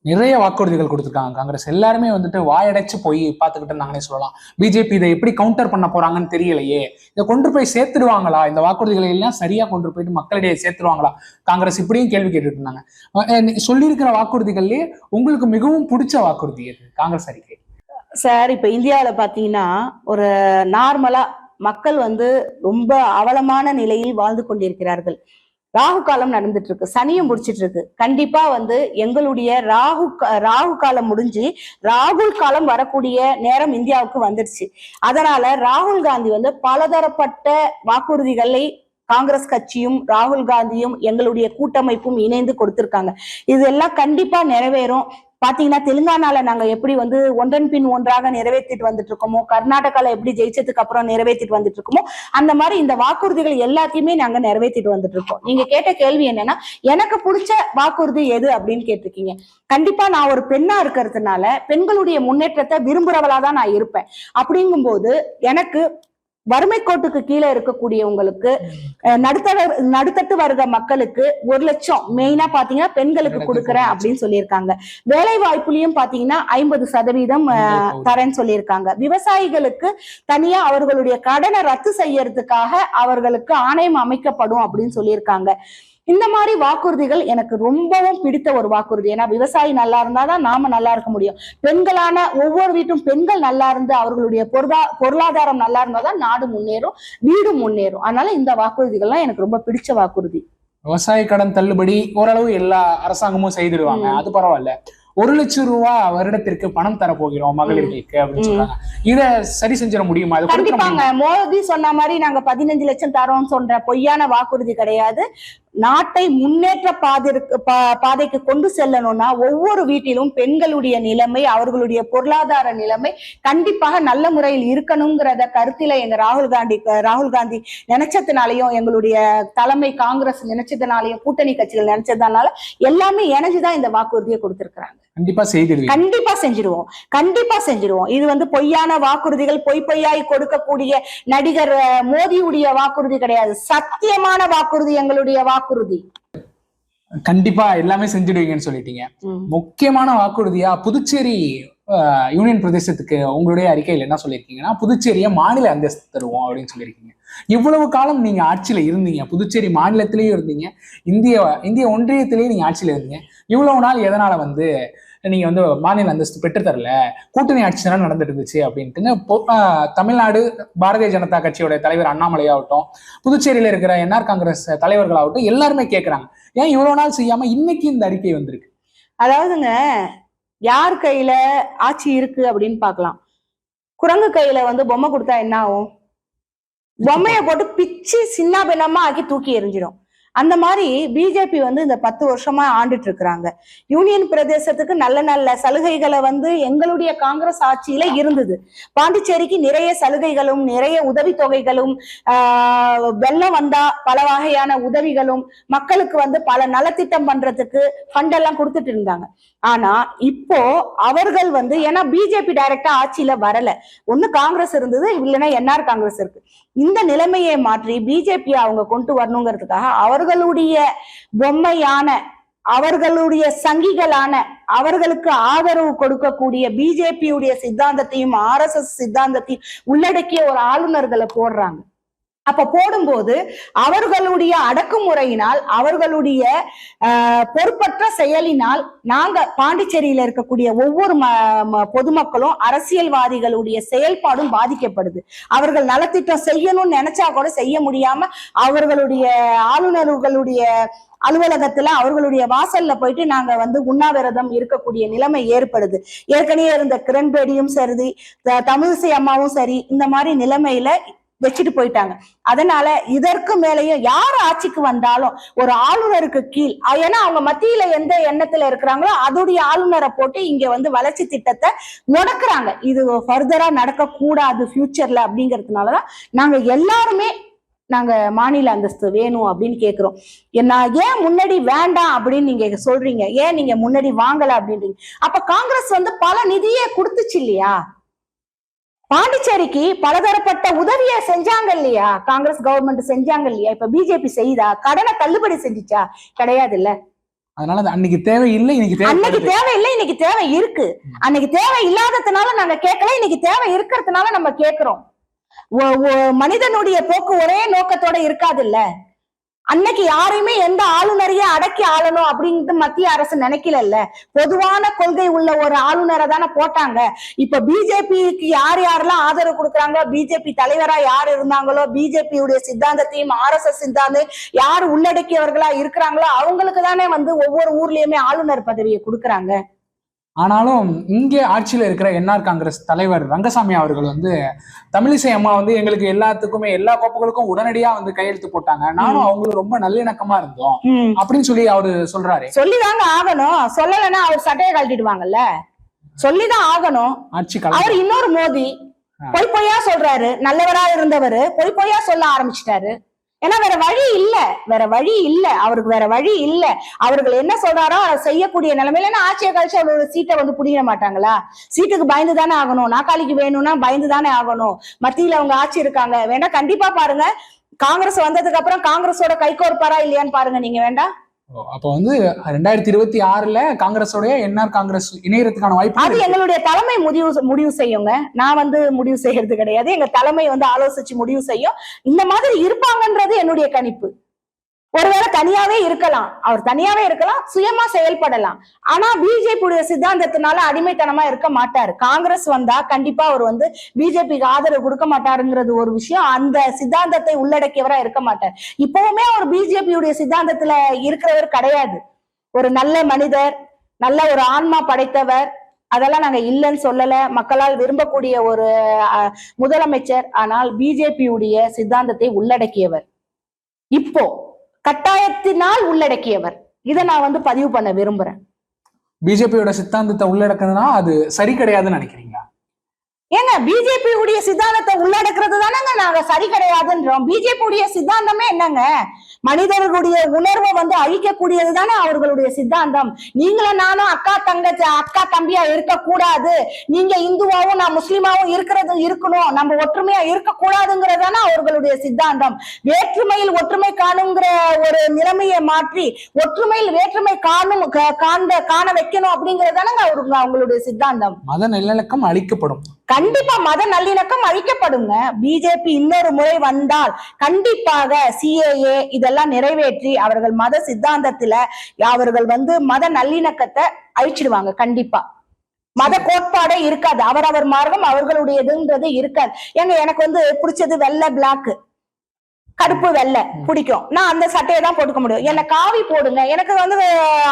நிறைய வாக்குறுதிகள் கொடுத்துருக்காங்க காங்கிரஸ். எல்லாருமே வந்துட்டு வாயடைச்சு போய் பார்த்துக்கிட்டு நாங்களே சொல்லலாம். பிஜேபி இதை எப்படி கவுண்டர் பண்ண போறாங்கன்னு தெரியலையே, இதை கொண்டு போய் சேர்த்துடுவாங்களா, இந்த வாக்குறுதிகளை எல்லாம் சரியா கொண்டு போயிட்டு மக்களிடையே சேர்த்துடுவாங்களா காங்கிரஸ், இப்படியும் கேள்வி கேட்டுட்டு இருந்தாங்க. சொல்லியிருக்கிற வாக்குறுதிகள்லயே உங்களுக்கு மிகவும் பிடிச்ச வாக்குறுதி எது காங்கிரஸ் அறிக்கை? சார், இப்ப இந்தியாவில பாத்தீங்கன்னா ஒரு நார்மலா மக்கள் ரொம்ப அவலமான நிலையில் வாழ்ந்து கொண்டிருக்கிறார்கள். ராகு காலம் நடந்துட்டு இருக்கு, சனியும் முடிச்சிட்டு இருக்கு. கண்டிப்பா எங்களுடைய ராகு காலம் முடிஞ்சு ராகுல் காலம் வரக்கூடிய நேரம் இந்தியாவுக்கு வந்துடுச்சு. அதனால ராகுல் காந்தி பலதரப்பட்ட வாக்குறுதிகளை காங்கிரஸ் கட்சியும் ராகுல் காந்தியும் எங்களுடைய கூட்டமைப்பும் இணைந்து கொடுத்திருக்காங்க. இதெல்லாம் கண்டிப்பா நிறைவேறும். பாத்தீங்கன்னா தெலுங்கானால நாங்க எப்படி ஒன்றன் பின் ஒன்றாக நிறைவேற்றிட்டு வந்துட்டு இருக்கோமோ, கர்நாடகால எப்படி ஜெயிச்சதுக்கு அப்புறம் நிறைவேற்றிட்டு வந்துட்டு இருக்கோமோ, அந்த மாதிரி இந்த வாக்குறுதிகள் எல்லாத்தையுமே நாங்க நிறைவேற்றிட்டு வந்துட்டு இருக்கோம். நீங்க கேட்ட கேள்வி என்னன்னா, எனக்கு பிடிச்ச வாக்குறுதி எது அப்படின்னு கேட்டிருக்கீங்க. கண்டிப்பா நான் ஒரு பெண்ணா இருக்கிறதுனால பெண்களுடைய முன்னேற்றத்தை விரும்புறவளாதான் நான் இருப்பேன். அப்படிங்கும்போது எனக்கு வறுமை கோட்டுக்கு கீழே இருக்கக்கூடியவங்களுக்கு, நடுத்தட்டு வர்க்க மக்களுக்கு 1 லட்சம் மெயினா பாத்தீங்கன்னா பெண்களுக்கு கொடுக்கறேன் அப்படின்னு சொல்லியிருக்காங்க. வேலை வாய்ப்புலயும் பாத்தீங்கன்னா 50% தரேன்னு சொல்லியிருக்காங்க. விவசாயிகளுக்கு தனியா அவர்களுடைய கடனை ரத்து செய்யறதுக்காக அவர்களுக்கு ஆணையம் அமைக்கப்படும் அப்படின்னு சொல்லியிருக்காங்க. இந்த மாதிரி வாக்குறுதிகள் எனக்கு ரொம்பவும் பிடித்த ஒரு வாக்குறுதி. ஏன்னா விவசாயி நல்லா இருந்தாதான் நாம நல்லா இருக்க முடியும். பெண்களான ஒவ்வொரு வீட்டும் பெண்கள் நல்லா இருந்து அவர்களுடைய பொருளாதாரம் நல்லா இருந்தாதான் நாடு முன்னேறும், வீடு முன்னேறும். அதனால இந்த வாக்குறுதிகள்லாம் எனக்கு ரொம்ப பிடிச்ச வாக்குறுதி. விவசாய கடன் தள்ளுபடி ஓரளவு எல்லா அரசாங்கமும் செய்திருவாங்க, அது பரவாயில்ல. 1 லட்சம் ரூபாய் வருடத்திற்கு பணம் தர போகிறோம் மகளிர்களுக்கு அப்படின்னு சொல்றாங்க. இத சரி செஞ்சிட முடியுமா? கண்டிப்பாங்க. மோடி சொன்ன மாதிரி நாங்க 15 லட்சம் தரோம் சொல்ற பொய்யான வாக்குறுதி கிடையாது. நாட்டை முன்னேற்ற பாதைக்கு கொண்டு செல்லணும்னா ஒவ்வொரு வீட்டிலும் பெண்களுடைய நிலைமை, அவர்களுடைய பொருளாதார நிலைமை கண்டிப்பாக நல்ல முறையில் இருக்கணுங்கிறத கருத்தில எங்க ராகுல் காந்தி நினைச்சதுனாலையும், எங்களுடைய தலைமை காங்கிரஸ் நினைச்சதுனாலையும், கூட்டணி கட்சிகள் நினைச்சதுனால எல்லாமே இணைஞ்சுதான் இந்த வாக்குறுதியை கொடுத்திருக்கிறாங்க. கண்டிப்பா செஞ்சிருவோம். இது பொய்யான வாக்குறுதிகள், பொய்யாய் கொடுக்கக்கூடிய நடிகர் மோடியுடைய வாக்குறுதி கிடையாது. சத்தியமான வாக்குறுதி, எங்களுடைய வாக்குறுதி. கண்டிப்பா எல்லாமே செஞ்சிடுவீங்கன்னு சொல்லிட்டீங்க. முக்கியமான வாக்குறுதியா புதுச்சேரி யூனியன் பிரதேசத்துக்கு உங்களுடைய அறிக்கையில் என்ன சொல்லியிருக்கீங்கன்னா, புதுச்சேரியை மாநில அந்தஸ்து தருவோம் அப்படின்னு சொல்லியிருக்கீங்க. இவ்வளவு காலம் நீங்க ஆட்சியில இருந்தீங்க, புதுச்சேரி மாநிலத்திலேயும் இருந்தீங்க, இந்திய ஒன்றியத்திலேயே நீங்க ஆட்சியில இருந்தீங்க. இவ்வளவு நாள் எதனால நீங்க மாநில அந்தஸ்து பெற்றுத்தரல, கூட்டணி ஆட்சி தானே நடந்துட்டு இருந்துச்சு அப்படின்ட்டு தமிழ்நாடு பாரதிய ஜனதா கட்சியோட தலைவர் அண்ணாமலை ஆகட்டும், புதுச்சேரியில இருக்கிற என்ஆர் காங்கிரஸ் தலைவர்களாகட்டும் எல்லாருமே கேட்கிறாங்க, ஏன் இவ்வளவு நாள் செய்யாம இன்னைக்கு இந்த அறிக்கை வந்திருக்கு? அதாவதுங்க, யார் கையில ஆட்சி இருக்கு அப்படின்னு பாக்கலாம். குரங்கு கையில பொம்மை கொடுத்தா என்ன ஆகும்? பொம்மைய போட்டு பிச்சு சின்ன பின்னமா ஆக்கி தூக்கி எறிஞ்சிடும். அந்த மாதிரி பிஜேபி இந்த 10 வருஷமா ஆண்டுட்டு இருக்கிறாங்க. யூனியன் பிரதேசத்துக்கு நல்ல நல்ல சலுகைகளை எங்களுடைய காங்கிரஸ் ஆட்சியில இருந்தது. பாண்டிச்சேரிக்கு நிறைய சலுகைகளும் நிறைய உதவித்தொகைகளும், வெள்ளம் வந்தா பல வகையான உதவிகளும், மக்களுக்கு பல நலத்திட்டம் பண்றதுக்கு ஃபண்ட் எல்லாம் கொடுத்துட்டு இருந்தாங்க. ஆனா இப்போ அவர்கள் ஏன்னா பிஜேபி டைரக்டா ஆட்சியில வரல, ஒண்ணு காங்கிரஸ் இருந்தது, இல்லைன்னா என்ஆர் காங்கிரஸ் இருக்கு. இந்த நிலைமையை மாற்றி பிஜேபி அவங்க கொண்டு வரணுங்கிறதுக்காக அவர்களுடைய பொம்மையான, அவர்களுடைய சங்கிகளான, அவர்களுக்கு ஆதரவு கொடுக்கக்கூடிய பிஜேபியுடைய சித்தாந்தத்தையும் RSS சித்தாந்தத்தையும் உள்ளடக்கிய ஒரு ஆளுநர்களை போடுறாங்க. அப்ப போடும்போது அவர்களுடைய அடக்குமுறையினால், அவர்களுடைய பொறுப்பற்ற செயலினால் நாங்க பாண்டிச்சேரியில இருக்கக்கூடிய ஒவ்வொரு பொதுமக்களும், அரசியல்வாதிகளுடைய செயல்பாடும் பாதிக்கப்படுது. அவர்கள் நலத்திட்டம் செய்யணும்னு நினைச்சா கூட செய்ய முடியாம அவர்களுடைய ஆளுநர்களுடைய அலுவலகத்துல அவர்களுடைய வாசல்ல போயிட்டு நாங்க உண்ணாவிரதம் இருக்கக்கூடிய நிலைமை ஏற்படுது. ஏற்கனவே இருந்த கிரண்பேடியும் சரி, தமிழிசை அம்மாவும் சரி, இந்த மாதிரி நிலைமையில வச்சுட்டு போயிட்டாங்க. அதனால இதற்கு மேலேயும் யார் ஆட்சிக்கு வந்தாலும் ஒரு ஆளுநருக்கு கீழ், ஏன்னா அவங்க மத்தியில எந்த எண்ணத்துல இருக்கிறாங்களோ அதோடைய ஆளுநரை போட்டு இங்க வளர்ச்சி திட்டத்தை முடக்குறாங்க. இது ஃபர்தரா நடக்க கூடாது ஃபியூச்சர்ல. அப்படிங்கிறதுனாலதான் நாங்க எல்லாருமே மாநில அந்தஸ்து வேணும் அப்படின்னு கேக்குறோம். நான் ஏன் முன்னாடி வேண்டாம் அப்படின்னு நீங்க சொல்றீங்க, ஏன் நீங்க முன்னாடி வாங்கல அப்படின்றீங்க. அப்ப காங்கிரஸ் பல நிதியை கொடுத்துச்சு இல்லையா? பாண்டிச்சேரிக்கு பலதரப்பட்ட உதவியை செஞ்சாங்க இல்லையா? காங்கிரஸ் கவர்மெண்ட் செஞ்சாங்க இல்லையா? இப்ப பிஜேபி செய்தா? கடனை தள்ளுபடி செஞ்சுச்சா? கிடையாது இல்ல. அதனால அது அன்னைக்கு தேவையில்லை, இன்னைக்கு அன்னைக்கு தேவை. தேவையில்லை, இன்னைக்கு தேவை இருக்கு. அன்னைக்கு தேவை இல்லாததுனால நாங்க கேட்கல, இன்னைக்கு தேவை இருக்கிறதுனால நம்ம கேட்கிறோம். மனிதனுடைய போக்கு ஒரே நோக்கத்தோட இருக்காது இல்ல. அன்னைக்கு யாரையுமே எந்த ஆளுநரையே அடக்கி ஆளணும் அப்படின்ட்டு மத்திய அரசு நினைக்கல. பொதுவான கொள்கை உள்ள ஒரு ஆளுநரை தானே போட்டாங்க. இப்ப பிஜேபிக்கு யார் யாரெல்லாம் ஆதரவு கொடுக்குறாங்க, பிஜேபி தலைவரா யார் இருந்தாங்களோ, பிஜேபியுடைய சித்தாந்தத்தையும் RSS சித்தாந்தம் யார் உள்ளடக்கியவர்களா இருக்கிறாங்களோ அவங்களுக்கு தானே ஒவ்வொரு ஊர்லயுமே ஆளுநர் பதவியை கொடுக்குறாங்க. ஆனாலும் இங்கே ஆட்சியில இருக்கிற என்ஆர் காங்கிரஸ் தலைவர் ரங்கசாமி அவர்கள் தமிழிசை அம்மா எங்களுக்கு எல்லாத்துக்குமே எல்லா கோப்புகளுக்கும் உடனடியா கையெழுத்து போட்டாங்க, நானும் அவங்களும் ரொம்ப நல்லிணக்கமா இருந்தோம் அப்படின்னு சொல்லி அவரு சொல்றாரு. சொல்லிதாங்க ஆகணும், சொல்லலைன்னா அவர் சட்டையை கழட்டிடுவாங்கல்ல, சொல்லிதான் ஆகணும். அவர் இன்னொரு மோதி பொய் பொய்யா சொல்றாரு. நல்லவரா இருந்தவர் பொய் பொய்யா சொல்ல ஆரம்பிச்சிட்டாரு. ஏன்னா வேற வழி இல்ல, வேற வழி இல்ல, அவருக்கு வேற வழி இல்ல. அவர்கள் என்ன சொல்றாரோ அதை செய்யக்கூடிய நிலைமையில ஆட்சியை கழிச்சு அவரோட சீட்டை புடிக்க மாட்டாங்களா? சீட்டுக்கு பயந்து தானே ஆகணும், நாக்காளிக்கு வேணும்னா பயந்து தானே ஆகணும். மத்தியில அவங்க ஆட்சி இருக்காங்க, வேண்டா கண்டிப்பா பாருங்க காங்கிரஸ் வந்ததுக்கு அப்புறம் காங்கிரஸோட கைகோர்ப்பாரா இல்லையான்னு பாருங்க நீங்க. வேண்டாம் அப்ப 2026 காங்கிரஸோடைய என்ஆர் காங்கிரஸ் இணையறதுக்கான வாய்ப்பு அது எங்களுடைய தலைமை முடிவு செய்யுங்க. நான் முடிவு செய்யறது கிடையாது, எங்க தலைமை ஆலோசிச்சு முடிவு செய்யும். இந்த மாதிரி இருப்பாங்கன்றது என்னுடைய கணிப்பு. ஒருவேளை தனியாவே இருக்கலாம், அவர் தனியாவே இருக்கலாம், சுயமா செயல்படலாம். ஆனா பிஜேபியுடைய சித்தாந்தத்தினால அடிமைத்தனமா இருக்க மாட்டாரு. காங்கிரஸ் வந்தா கண்டிப்பா அவர் பிஜேபிக்கு ஆதரவு கொடுக்க மாட்டாருங்கிறது ஒரு விஷயம். அந்த சித்தாந்தத்தை உள்ளடக்கியவரா இருக்க மாட்டார். இப்பவுமே அவர் பிஜேபியுடைய சித்தாந்தத்துல இருக்கிறவர் கிடையாது. ஒரு நல்ல மனிதர், நல்ல ஒரு ஆன்மா படைத்தவர், அதெல்லாம் நாங்க இல்லைன்னு சொல்லல. மக்களால் விரும்பக்கூடிய ஒரு முதலமைச்சர். ஆனால் பிஜேபியுடைய சித்தாந்தத்தை உள்ளடக்கியவர், இப்போ கட்டாயத்தினால் உள்ளடக்கியவர். இதை நான் பதிவு பண்ண விரும்புறேன். பிஜேபியோட சித்தாந்தத்தை உள்ளடக்குதுன்னா அது சரி கிடையாதுன்னு நினைக்கிறீங்களா? ஏங்க பிஜேபி உடைய சித்தாந்தத்தை உள்ளடக்கிறது தானங்க நாங்க சரி கிடையாதுன்றோம். பிஜேபி உடைய சித்தாந்தமே என்னங்க? மனிதர்களுடைய உணர்வை அழிக்கக்கூடியது தானே அவர்களுடைய சித்தாந்தம். நீங்களும் நானும் அக்கா தங்கச்சி அக்கா தம்பியா இருக்கக்கூடாது, நீங்க இந்துவாவும் நான் முஸ்லிமாவும் இருக்கணும், நம்ம ஒற்றுமையா இருக்கக்கூடாதுங்கிறதான அவர்களுடைய சித்தாந்தம். வேற்றுமையில் ஒற்றுமை காணுங்கிற ஒரு நிலைமையை மாற்றி ஒற்றுமையில் வேற்றுமை காண வைக்கணும் அப்படிங்கறதானங்க அவங்களுடைய சித்தாந்தம். மத நல்லிணக்கம் அழிக்கப்படும், கண்டிப்பா மத நல்லிணக்கம் அழிக்கப்படுங்க. பிஜேபி இன்னொரு முறை வந்தால் கண்டிப்பாக CAA இதெல்லாம் நிறைவேற்றி அவர்கள் மத சித்தாந்தத்துல அவர்கள் மத நல்லிணக்கத்தை அழிச்சிடுவாங்க. கண்டிப்பா மத கோட்பாடே இருக்காது, அவரவர் மார்க்கம் அவர்களுடையதுன்றது இருக்காது. எனக்கு பிடிச்சது வெள்ளை பிளாக், கருப்பு வெள்ளை பிடிக்கும், நான் அந்த சட்டையை தான் போட்டுக்க முடியும். என்ன காவி போடுங்க, எனக்கு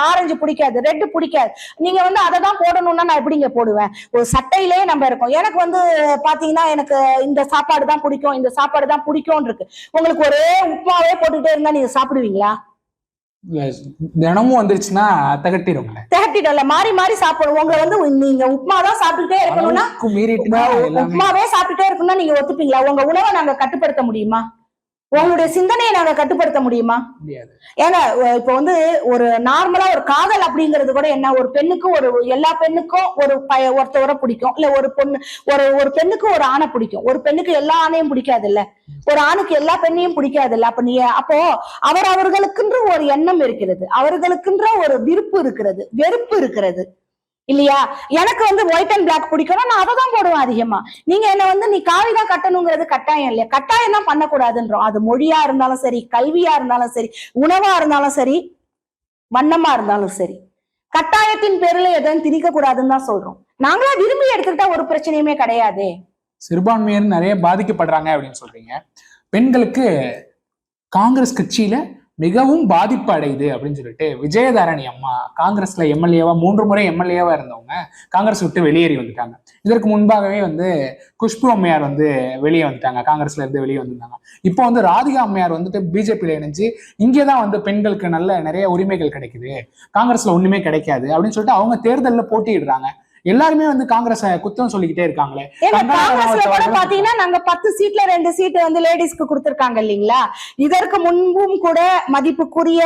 ஆரஞ்சு பிடிக்காது, ரெட் பிடிக்காது, நீங்க அதை தான் போடணும்னா நான் எப்படிங்க போடுவேன்? ஒரு சட்டையிலே நம்ம இருக்கோம். எனக்கு பாத்தீங்கன்னா எனக்கு இந்த சாப்பாடு தான் பிடிக்கும், இந்த சாப்பாடு தான் பிடிக்கும் இருக்கு. உங்களுக்கு ஒரே உப்புமாவே போட்டுக்கிட்டே இருந்தா நீங்க சாப்பிடுவீங்களா? தினமும் வந்துருச்சுன்னா திகட்டிடும்ல. மாறி மாறி சாப்பிடுவோம். உங்களை நீங்க உப்புமா தான் சாப்பிட்டுட்டே இருக்கணும்னா, உப்புமாவே சாப்பிட்டுட்டே இருக்கணும்னா நீங்க ஒத்துப்பீங்களா? உங்க உணவை நாங்க கட்டுப்படுத்த முடியுமா? உங்களுடைய சிந்தனையை நாங்க கட்டுப்படுத்த முடியுமா? ஏங்க இப்ப ஒரு நார்மலா ஒரு காதல் அப்படிங்கிறது கூட என்ன, ஒரு பெண்ணுக்கு எல்லா பெண்ணுக்கும் ஒருத்தவரை பிடிக்கும், இல்ல ஒரு பெண்ணுக்கு ஒரு ஆணை பிடிக்கும், ஒரு பெண்ணுக்கு எல்லா ஆணையும் பிடிக்காது இல்ல, ஒரு ஆணுக்கு எல்லா பெண்ணையும் பிடிக்காது இல்ல. அப்போ அவர்களுக்குன்ற ஒரு எண்ணம் இருக்கிறது, அவர்களுக்குன்ற ஒரு விருப்பு இருக்கிறது, வெறுப்பு இருக்கிறது இல்லையா? எனக்கு ஒயிட் அண்ட் பிளாக் பிடிக்கும், நான் அதை தான் போடுவேன் அதிகமா. நீங்க என்ன நீ காவிதான் கட்டணுங்கிறது கட்டாயம் இல்லையா? கட்டாயம் தான் பண்ணக்கூடாதுன்றோம். அது மொழியா இருந்தாலும் சரி, கல்வியா இருந்தாலும் சரி, உணவா இருந்தாலும் சரி, வண்ணமா இருந்தாலும் சரி, கட்டாயத்தின் பேர்ல எதுவும் திணிக்க கூடாதுன்னு தான் சொல்றோம். நாங்களா விரும்பி எடுத்துக்கிட்டா ஒரு பிரச்சனையுமே கிடையாது. சிறுபான்மையர் நிறைய பாதிக்கப்படுறாங்க அப்படின்னு சொல்றீங்க. பெண்களுக்கு காங்கிரஸ் கட்சியில மிகவும் பாதிப்பு அடையுது அப்படின்னு சொல்லிட்டு விஜயதாரணி அம்மா காங்கிரஸ்ல எம்எல்ஏவா 3 முறை எம்எல்ஏவா இருந்தவங்க காங்கிரஸ் விட்டு வெளியேறி வந்துட்டாங்க. இதற்கு முன்பாகவே குஷ்பு அம்மையார் வெளியே வந்துட்டாங்க, காங்கிரஸ்ல இருந்து வெளியே வந்திருந்தாங்க. இப்போ ராதிகா அம்மையார் பிஜேபியில இணைஞ்சு இங்கேதான் பெண்களுக்கு நிறைய உரிமைகள் கிடைக்குது, காங்கிரஸ்ல ஒண்ணுமே கிடைக்காது அப்படின்னு சொல்லிட்டு அவங்க தேர்தலில் போட்டியிடுறாங்க. எல்லாருமே காங்கிரஸ் குத்தம் சொல்லிக்கிட்டே இருக்காங்களே. காங்கிரஸ்ல கூட பாத்தீங்கன்னா நாங்க 10 சீட்ல 2 சீட்டு லேடிஸ்க்கு கொடுத்திருக்காங்க இல்லீங்களா? இதற்கு முன்பும் கூட மதிப்புக்குரிய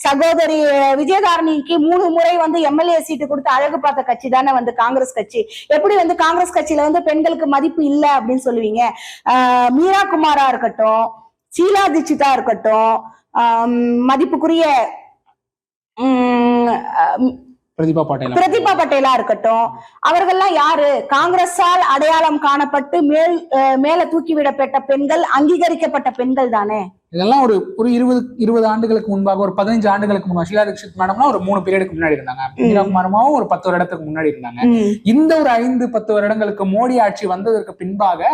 சகோதரி விஜயதாரணிக்கு 3 முறை எம்எல்ஏ சீட்டு கொடுத்து அழகு பார்த்த கட்சி தானே காங்கிரஸ் கட்சி. எப்படி காங்கிரஸ் கட்சியில பெண்களுக்கு மதிப்பு இல்ல அப்படின்னு சொல்லுவீங்க? மீரா குமாரா இருக்கட்டும், ஷீலா தீட்சிதா இருக்கட்டும், மதிப்புக்குரிய பிரதிபா பட்டேலா இருக்கட்டும், அவர்கள்லாம் யாரு? காங்கிரஸால் அடையாளம் காணப்பட்டு மேல தூக்கிவிடப்பட்ட பெண்கள், அங்கீகரிக்கப்பட்ட பெண்கள் தானே. இதெல்லாம் ஒரு 20 ஆண்டுகளுக்கு முன்பாக, ஒரு 15 ஆண்டுகளுக்கு முன்னாடி ஷீலா தீட்சித் மேடம்லாம் ஒரு 3 பீரியடுக்கு முன்னாடி இருந்தாங்க. மீரா குமாரமாவும் ஒரு 10 வருடத்துக்கு முன்னாடி இருந்தாங்க. இந்த ஒரு 5-10 வருடங்களுக்கு மோடி ஆட்சி வந்ததற்கு பின்பாக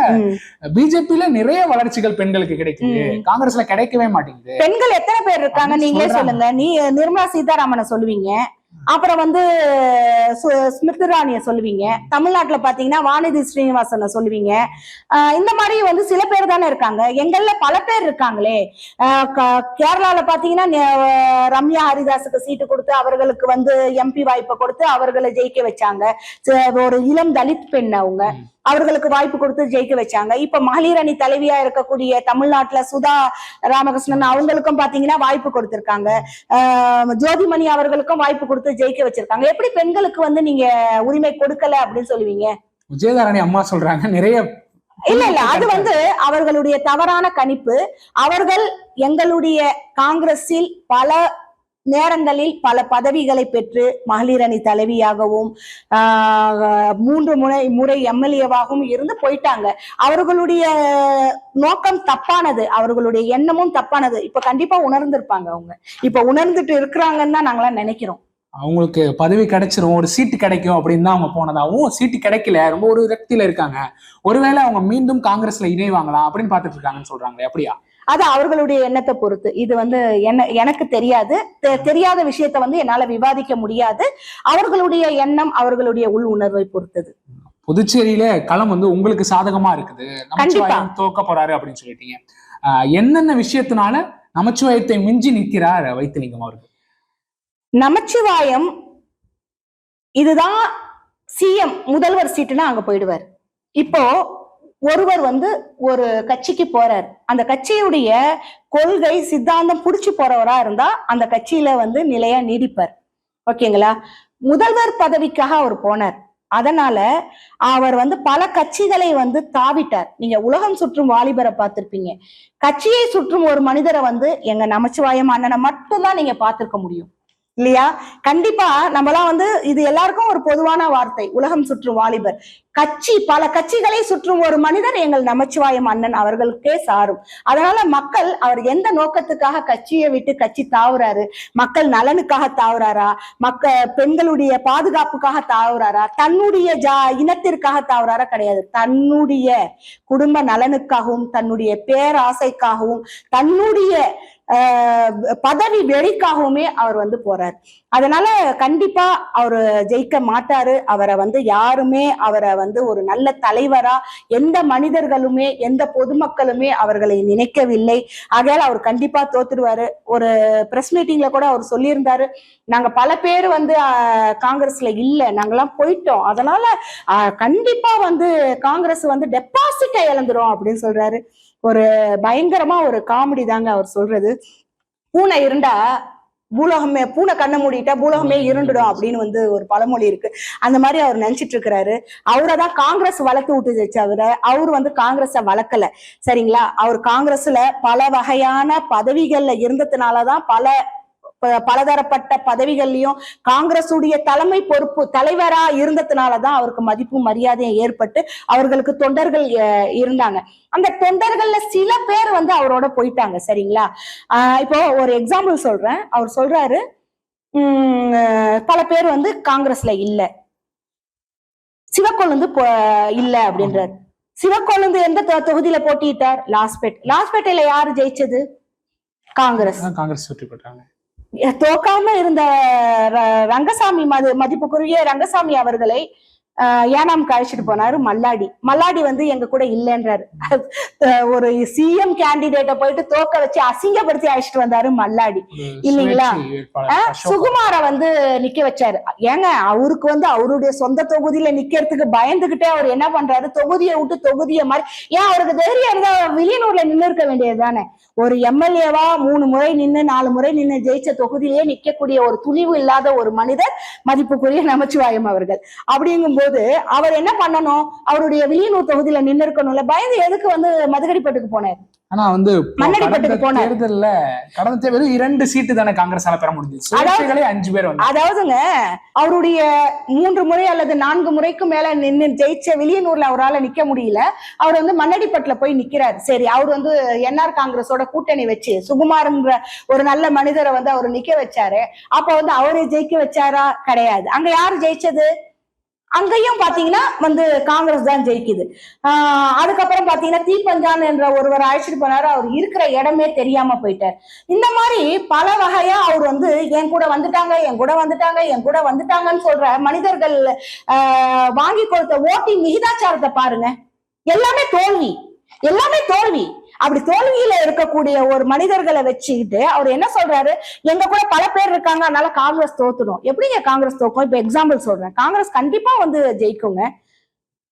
பிஜேபியில நிறைய வளர்ச்சிகள் பெண்களுக்கு கிடைக்குது, காங்கிரஸ்ல கிடைக்கவே மாட்டேங்குது. பெண்கள் எத்தனை பேர் இருக்காங்க நீங்களே சொல்லுங்க. நிர்மலா சீதாராமனை சொல்லுவீங்க, அப்புறம் வந்து ஸ்மிருதி இரானிய சொல்லுவீங்க, தமிழ்நாட்டுல பாத்தீங்கன்னா வானதி ஸ்ரீனிவாசனை சொல்லுவீங்க. இந்த மாதிரி வந்து சில பேர் தானே இருக்காங்க. எங்கள்ல பல பேர் இருக்காங்களே. கேரளால பாத்தீங்கன்னா ரம்யா ஹரிதாஸுக்கு சீட்டு கொடுத்து அவர்களுக்கு வந்து எம்பி வாய்ப்பை கொடுத்து அவர்களை ஜெயிக்க வச்சாங்க. ஒரு இளம் தலித் பெண் அவங்க, அவர்களுக்கு வாய்ப்பு கொடுத்து ஜெயிக்க வச்சாங்க. இப்ப மகளிர் அணி தலைவியா இருக்கக்கூடிய தமிழ்நாட்டுல சுதா ராமகிருஷ்ணன் அவங்களுக்கும் பாத்தீங்கன்னா வாய்ப்பு கொடுத்திருக்காங்க. ஜோதிமணி அவர்களுக்கும் வாய்ப்பு கொடுத்து ஜெயிக்க வச்சிருக்காங்க. எப்படி பெண்களுக்கு வந்து நீங்க உரிமை கொடுக்கல அப்படின்னு சொல்லுவீங்க? விஜயதாரணி அம்மா சொல்றாங்க நிறைய. இல்ல அது வந்து அவர்களுடைய தவறான கணிப்பு. அவர்கள் எங்களுடைய காங்கிரஸில் பல நேரங்களில் பல பதவிகளை பெற்று மகளிர் அணி தலைவியாகவும் 3 முறை எம்எல்ஏவாகவும் இருந்து போயிட்டாங்க. அவர்களுடைய நோக்கம் தப்பானது, அவர்களுடைய எண்ணமும் தப்பானது. இப்ப கண்டிப்பா உணர்ந்திருப்பாங்க. அவங்க இப்ப உணர்ந்துட்டு இருக்கிறாங்கன்னு தான் நாங்களாம் நினைக்கிறோம். அவங்களுக்கு பதவி கிடைச்சிரும், ஒரு சீட்டு கிடைக்கும் அப்படின்னு தான் அவங்க போனதாகவும், சீட்டு கிடைக்கல, ரொம்ப ஒரு விரக்தியில இருக்காங்க. ஒருவேளை அவங்க மீண்டும் காங்கிரஸ்ல இணைவாங்களா அப்படின்னு பாத்துட்டு இருக்காங்கன்னு சொல்றாங்களே, அப்படியா? அது அவர்களுடைய எண்ணத்தை பொறுத்து. இது வந்து எனக்கு தெரியாது. தெரியாத விஷயத்த வந்து என்னால விவாதிக்க முடியாது. அவர்களுடைய எண்ணம், அவர்களுடைய உள் உணர்வை பொறுத்தது. புதுச்சேரியில களம் வந்து உங்களுக்கு சாதகமா இருக்குது, நமச்சிவாயம் தோக்க போறாரு அப்படின்னு சொல்லிட்டீங்க. என்னென்ன விஷயத்தினால நமச்சிவாயத்தை மிஞ்சி நிற்கிறார் வைத்திலிங்கம் அவர்கள்? நமச்சிவாயம் இதுதான் சிஎம் முதல்வர் சீட்டுனா அங்க போயிடுவார். இப்போ ஒருவர் வந்து ஒரு கட்சிக்கு போறார், அந்த கட்சியுடைய கொள்கை சித்தாந்தம் புடிச்சு போறவரா இருந்தா அந்த கட்சியில வந்து நிலையா நீடிப்பார். ஓகேங்களா? முதல்வர் பதவிக்காக அவர் போனார், அதனால அவர் வந்து பல கட்சிகளை வந்து தாவிட்டார். நீங்க உலகம் சுற்றும் வாலிபரை பார்த்திருப்பீங்க. கட்சியை சுற்றும் ஒரு மனிதரை வந்து எங்க நமச்சிவாயம் அண்ணனை மட்டும்தான் நீங்க பார்த்திருக்க முடியும், இல்லையா? கண்டிப்பா நம்மளாம் வந்து இது எல்லாருக்கும் ஒரு பொதுவான வார்த்தை, உலகம் சுற்றும் வாலிபர். கட்சி பல கட்சிகளை சுற்றும் ஒரு மனிதர் எங்கள் நமச்சிவாயம் அண்ணன் அவர்களுக்கே சாரும். அதனால மக்கள் அவர் எந்த நோக்கத்துக்காக கட்சியை விட்டு கட்சி தாவுறாரு, மக்கள் நலனுக்காக தாவுறாரா, பெண்களுடைய பாதுகாப்புக்காக தாவுறாரா, தன்னுடைய இனத்திற்காக தாவுறாரா? கிடையாது. தன்னுடைய குடும்ப நலனுக்காகவும் தன்னுடைய பேராசைக்காகவும் தன்னுடைய பதவி வெறிக்காகவுமே அவர் வந்து போறார். அதனால கண்டிப்பா அவரு ஜெயிக்க மாட்டாரு. அவரை வந்து யாருமே அவரை வந்து ஒரு நல்ல தலைவரா எந்த மனிதர்களுமே எந்த பொதுமக்களுமே அவர்களை நினைக்கவில்லை. ஆகையால் அவர் கண்டிப்பா தோத்துருவாரு. ஒரு பிரஸ் மீட்டிங்ல கூட அவர் சொல்லியிருந்தாரு, நாங்க பல பேர் வந்து காங்கிரஸ்ல இல்ல, நாங்கெல்லாம் போயிட்டோம், அதனால கண்டிப்பா வந்து காங்கிரஸ் வந்து டெபாசிட்டை இழந்துரும் அப்படின்னு சொல்றாரு. ஒரு பயங்கரமா ஒரு காமெடி தாங்க அவர் சொல்றது. பூனை இருண்டா பூலோகமே, பூனை கண்ணை மூடிட்டா பூலோகமே இருண்டுடும் அப்படின்னு வந்து ஒரு பழமொழி இருக்கு. அந்த மாதிரி அவர் நினைச்சிட்டு இருக்கிறாரு. அவரைதான் காங்கிரஸ் வளர்த்து விட்டுச்சு தவிர அவர் வந்து காங்கிரஸை வளர்க்கல. சரிங்களா? அவர் காங்கிரஸ்ல பல வகையான பதவிகள்ல இருந்ததுனாலதான் பலதரப்பட்ட பதவிகள்லயும் காங்கிரஸ் உடைய தலைமை பொறுப்பு தலைவரா இருந்ததுனாலதான் அவருக்கு மதிப்பும் மரியாதையும் ஏற்பட்டு அவர்களுக்கு தொண்டர்கள் இருந்தாங்க. அந்த தொண்டர்கள்ல சில பேர் வந்து அவரோட போயிட்டாங்க. சரிங்களா? இப்போ ஒரு எக்ஸாம்பிள் சொல்றேன். அவர் சொல்றாரு, பல பேர் வந்து காங்கிரஸ்ல இல்ல, சிவக்கொழுந்து இல்ல அப்படின்றாரு. சிவக்கொழுந்து எந்த தொகுதியில போட்டியிட்டார்? லாஸ்பேட்டையில யாரு ஜெயிச்சது? காங்கிரஸ் வெற்றி பெற்றாங்க. தோக்காம இருந்த ரங்கசாமி மதிப்புக்குரிய ரங்கசாமி அவர்களை ஏனாம்க்கு அழைச்சிட்டு போனாரு மல்லாடி வந்து எங்க கூட இல்லைன்றாரு. ஒரு சிஎம் கேண்டிடேட்டை போயிட்டு தோக்க வச்சு அசிங்கப்படுத்தி அழைச்சிட்டு வந்தாரு மல்லாடி, இல்லைங்களா? சுகுமார வந்து நிக்க வச்சாரு. ஏங்க, அவருக்கு வந்து அவருடைய சொந்த தொகுதியில நிக்கிறதுக்கு பயந்துகிட்டே அவர் என்ன பண்றாரு, தொகுதியை விட்டு தொகுதியை மாதிரி. ஏன் அவருக்கு தைரியம் இருந்தா வில்லியனூர்ல நின்று இருக்க வேண்டியது தானே? ஒரு எம்எல்ஏவா 3 முறை நின்று 4 முறை நின்று ஜெயிச்ச தொகுதியிலேயே நிக்கக்கூடிய ஒரு துணிவு இல்லாத ஒரு மனிதர் மதிப்புக்குரிய நமச்சிவாயம் அவர்கள். அப்படிங்கும் போது அவர் என்ன பண்ணணும், அவருடைய வில்லியனூர் தொகுதியில நின்று இருக்கணும்ல. பயந்து எதுக்கு வந்து மதுகடிப்பட்டுக்கு போனார்? ஆனா வந்து மண்ணடிப்பட்டுக்கு போனார். தேர்தல்ல கடந்த வெறும் 2 சீட்டு தானே காங்கிரஸால பெற முடிஞ்சது. சுயேட்சைகளே 5 பேர் வந்து. அதாவதுங்க அவருடைய 3 முறை அல்லது 4 முறைக்கு மேல நின்று ஜெயிச்ச வில்லியனூர்ல அவரால் நிக்க முடியல. அவர் வந்து மண்ணடிப்பட்டுல போய் நிக்கிறாரு. சரி, அவர் வந்து என்ஆர் காங்கிரஸோட கூட்டணி வச்சு சுகுமார்ன்ற ஒரு நல்ல மனிதரை வந்து அவர் நிக்க வச்சாரு. அப்ப வந்து அவரை ஜெயிக்க வச்சாரா? கிடையாது. அங்க யாரு ஜெயிச்சது? அங்கேயும் பாத்தீங்கன்னா வந்து காங்கிரஸ் தான் ஜெயிக்குது. அதுக்கப்புறம் பாத்தீங்கன்னா தீபஞ்சான் என்ற ஒருவர் அழைச்சிட்டு போனாரு. அவர் இருக்கிற இடமே தெரியாம போயிட்டார். இந்த மாதிரி பல வகையா அவர் வந்து என் கூட வந்துட்டாங்கன்னு சொல்ற மனிதர்கள் வாங்கி கொடுத்த ஓட்டின் விகிதாச்சாரத்தை பாருங்க. எல்லாமே தோல்வி. அப்படி தோல்வியில இருக்கக்கூடிய ஒரு மனிதர்களை வச்சுக்கிட்டு அவர் என்ன சொல்றாரு, எங்க கூட பல பேர் இருக்காங்க, அதனால காங்கிரஸ் தோத்துடும். எப்படிங்க காங்கிரஸ் தோக்கும்? இப்ப எக்ஸாம்பிள் சொல்றேன். காங்கிரஸ் கண்டிப்பா வந்து ஜெயிக்குங்க.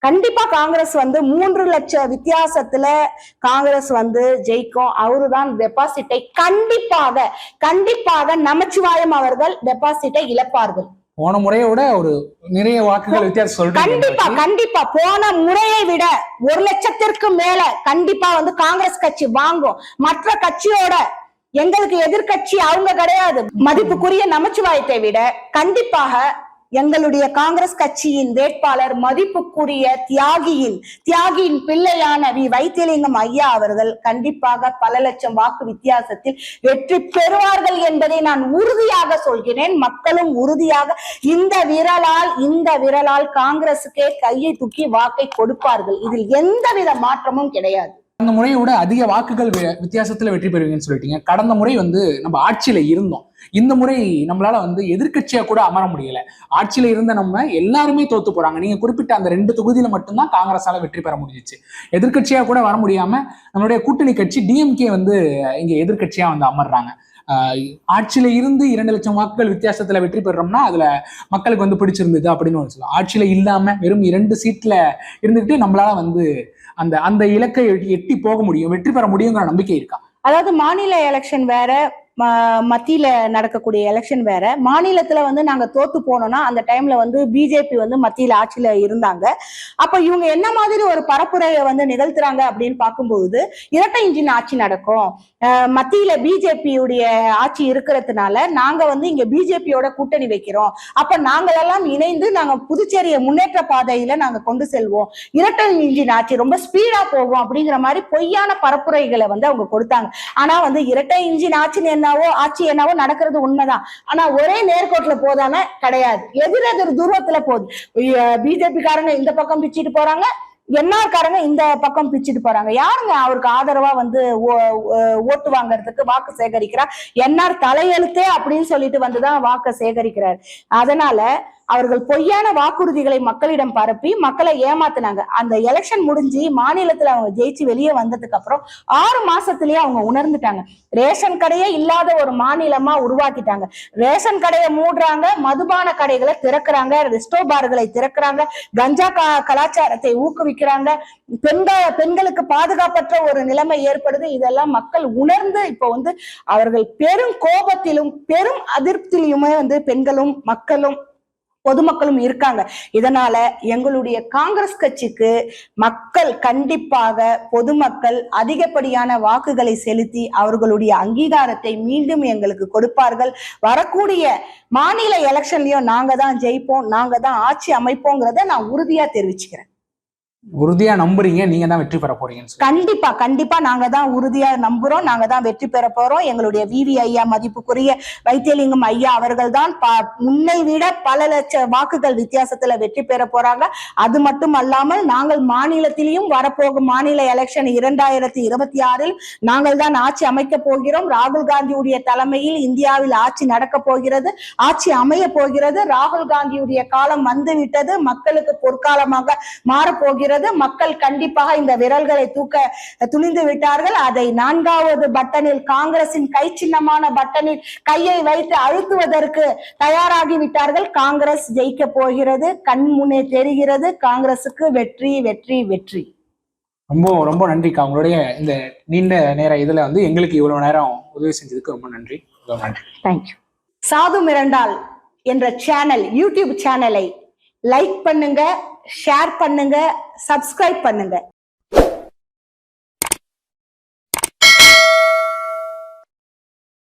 கண்டிப்பா காங்கிரஸ் வந்து 3 லட்சம் வித்தியாசத்துல காங்கிரஸ் வந்து ஜெயிக்கும். அவருதான் டெபாசிட்டை கண்டிப்பாக நமச்சிவாயம் அவர்கள் டெபாசிட்டை இழப்பார்கள். போன முறையோட ஒரு நிறைய வாக்குகள் வித்தியாசம் சொல்றீங்க. கண்டிப்பா போன முறையை விட 1 லட்சத்திற்கு மேல கண்டிப்பா வந்து காங்கிரஸ் கட்சி வாங்கும். மற்ற கட்சியோட எங்களுக்கு எதிர்கட்சி அவங்க கிடையாது. மதிப்புக்குரிய நமச்சிவாயத்தை விட கண்டிப்பாக எங்களுடைய காங்கிரஸ் கட்சியின் வேட்பாளர் மதிப்புக்குரிய தியாகியின் பிள்ளையான வைத்தியலிங்கம் ஐயா அவர்கள் கண்டிப்பாக பல லட்சம் வாக்கு வித்தியாசத்தில் வெற்றி பெறுவார்கள் என்பதை நான் உறுதியாக சொல்கிறேன். மக்களும் உறுதியாக இந்த விரலால் காங்கிரசுக்கே கையை தூக்கி வாக்கை கொடுப்பார்கள். இதில் எந்தவித மாற்றமும் கிடையாது. அந்த முறையோட அதிக வாக்குகள் வித்தியாசத்துல வெற்றி பெறுவீங்கன்னு சொல்லிட்டீங்க. கடந்த முறை வந்து நம்ம ஆட்சியில இருந்தோம். இந்த முறை நம்மளால வந்து எதிர்கட்சியா கூட அமர முடியல. ஆட்சியில இருந்த நம்ம எல்லாருமே தோத்து போறாங்க. நீங்க குறிப்பிட்ட அந்த 2 தொகுதியில மட்டும்தான் காங்கிரஸால வெற்றி பெற முடிஞ்சிச்சு. எதிர்கட்சியா கூட வர முடியாம நம்மளுடைய கூட்டணி கட்சி டிஎம்கே வந்து இங்க எதிர்கட்சியா வந்து அமர்றாங்க. ஆட்சியில இருந்து 2 லட்சம் வாக்குகள் வித்தியாசத்துல வெற்றி பெறோம்னா அதுல மக்களுக்கு வந்து பிடிச்சிருந்தது அப்படின்னு சொல்லலாம். ஆட்சியில இல்லாம வெறும் 2 சீட்ல இருந்துகிட்டு நம்மளால வந்து அந்த இலக்கை எட்டி போக முடியும், வெற்றி பெற முடியுங்கிற நம்பிக்கை இருக்கா? அதாவது மாநில எலெக்ஷன் வேற, மத்தியில நடக்கக்கூடிய எலெக்ஷன் வேற. மாநிலத்துல வந்து நாங்க தோத்து போனோம்னா அந்த டைம்ல வந்து பிஜேபி வந்து மத்தியில ஆட்சியில இருந்தாங்க. அப்ப இவங்க என்ன மாதிரி ஒரு பரப்புரையை வந்து நிகழ்த்துறாங்க அப்படின்னு பார்க்கும்போது இரட்டை இன்ஜின் ஆட்சி நடக்கும், மத்தியில பிஜேபியுடைய ஆட்சி இருக்கிறதுனால நாங்க வந்து இங்க பிஜேபியோட கூட்டணி வைக்கிறோம், அப்ப நாங்களெல்லாம் இணைந்து நாங்க புதுச்சேரியை முன்னேற்ற பாதையில நாங்க கொண்டு செல்வோம், இரட்டை இன்ஜின் ஆட்சி ரொம்ப ஸ்பீடா போகும் அப்படிங்கிற மாதிரி பொய்யான பரப்புரைகளை வந்து அவங்க கொடுத்தாங்க. ஆனா வந்து இரட்டை இன்ஜின் ஆட்சி என்னவோ நடக்கிறது உண்மைதான். ஆனா ஒரே நேர்கோட்டுல போதானே? கிடையாது. எதிர் தூரத்துல போகுது. பிஜேபி காரங்க இந்த பக்கம் பிச்சுட்டு போறாங்க, என்ஆர் காரங்க இந்த பக்கம் பிச்சுட்டு போறாங்க. யாருங்க அவருக்கு ஆதரவா வந்து ஓட்டு வாங்கறதுக்கு வாக்கு சேகரிக்கிறா? என்ஆர் தலையெழுத்தே அப்படின்னு சொல்லிட்டு வந்துதான் வாக்கு சேகரிக்கிறார். அதனால அவர்கள் பொய்யான வாக்குறுதிகளை மக்களிடம் பரப்பி மக்களை ஏமாத்தினாங்க. அந்த எலெக்ஷன் முடிஞ்சு மாநிலத்துல அவங்க ஜெயிச்சு வெளியே வந்ததுக்கு அப்புறம் 6 மாசத்திலேயே அவங்க உணர்ந்துட்டாங்க. ரேஷன் கடையே இல்லாத ஒரு மாநிலமா உருவாக்கிட்டாங்க. ரேஷன் கடையை மூடுறாங்க, மதுபான கடைகளை திறக்கிறாங்க, ரெஸ்டோ பார்களை திறக்கிறாங்க, கஞ்சா கலாச்சாரத்தை ஊக்குவிக்கிறாங்க, பெண்களுக்கு பாதுகாப்பற்ற ஒரு நிலைமை ஏற்படுது. இதெல்லாம் மக்கள் உணர்ந்து இப்ப வந்து அவர்கள் பெரும் கோபத்திலும் பெரும் அதிருப்தியிலுமே வந்து பெண்களும் மக்களும் பொதுமக்களும் இருக்காங்க. இதனால எங்களுடைய காங்கிரஸ் கட்சிக்கு மக்கள் கண்டிப்பாக பொதுமக்கள் அதிகப்படியான வாக்குகளை செலுத்தி அவர்களுடைய அங்கீகாரத்தை மீண்டும் எங்களுக்கு கொடுப்பார்கள். வரக்கூடிய மாநில எலெக்ஷன்லயும் நாங்க தான் ஜெயிப்போம், நாங்க தான் ஆட்சி அமைப்போங்கிறத நான் உறுதியா தெரிவிச்சுக்கிறேன். உறுதியா நம்புறீங்க நீங்க தான் வெற்றி பெற போறீங்க? கண்டிப்பா நாங்க தான் உறுதியா நம்புறோம், நாங்க தான் வெற்றி பெற போறோம். எங்களுடைய விவி ஐயா மதிப்புக்குரிய வைத்தியலிங்கம் ஐயா அவர்கள் தான் முன்னை விட பல லட்சம் வாக்குகள் வித்தியாசத்துல வெற்றி பெற போறாங்க. அது மட்டும் அல்லாமல் நாங்கள் மாநிலத்திலையும் வரப்போகும் மாநில எலெக்ஷன் 2026 நாங்கள் தான் ஆட்சி அமைக்க போகிறோம். ராகுல் காந்தியுடைய தலைமையில் இந்தியாவில் ஆட்சி நடக்க போகிறது, ஆட்சி அமைய போகிறது. ராகுல் காந்தியுடைய காலம் வந்துவிட்டது, மக்களுக்கு பொற்காலமாக மாறப்போகிறது. மக்கள் கண்டிப்பாக இந்த விரல்களை தூக்க துணிந்து விட்டார்கள். அதை 4வது பட்டனில், காங்கிரசின் கை சின்னமான பட்டனில் கையை வைத்து அழுத்துவதற்கு தயாராகி விட்டார்கள். காங்கிரஸ் ஜெயிக்க போகிறது, கண் முன்னே தெரிகிறது. காங்கிரசுக்கு வெற்றி வெற்றி வெற்றி. ரொம்ப ரொம்ப நன்றிக்கா. உங்களுடைய இந்த நீண்ட நேர இதுல வந்து எங்களுக்கு இவ்வளவு நேரம் உதவி செஞ்சதுக்கு ரொம்ப நன்றி. தேங்க்யூ. சாது மிரண்டால் என்ற சேனல், யூடியூப் சேனலை லைக் பண்ணுங்க, ஷேர் பண்ணுங்க, சப்ஸ்கிரைப் பண்ணுங்க.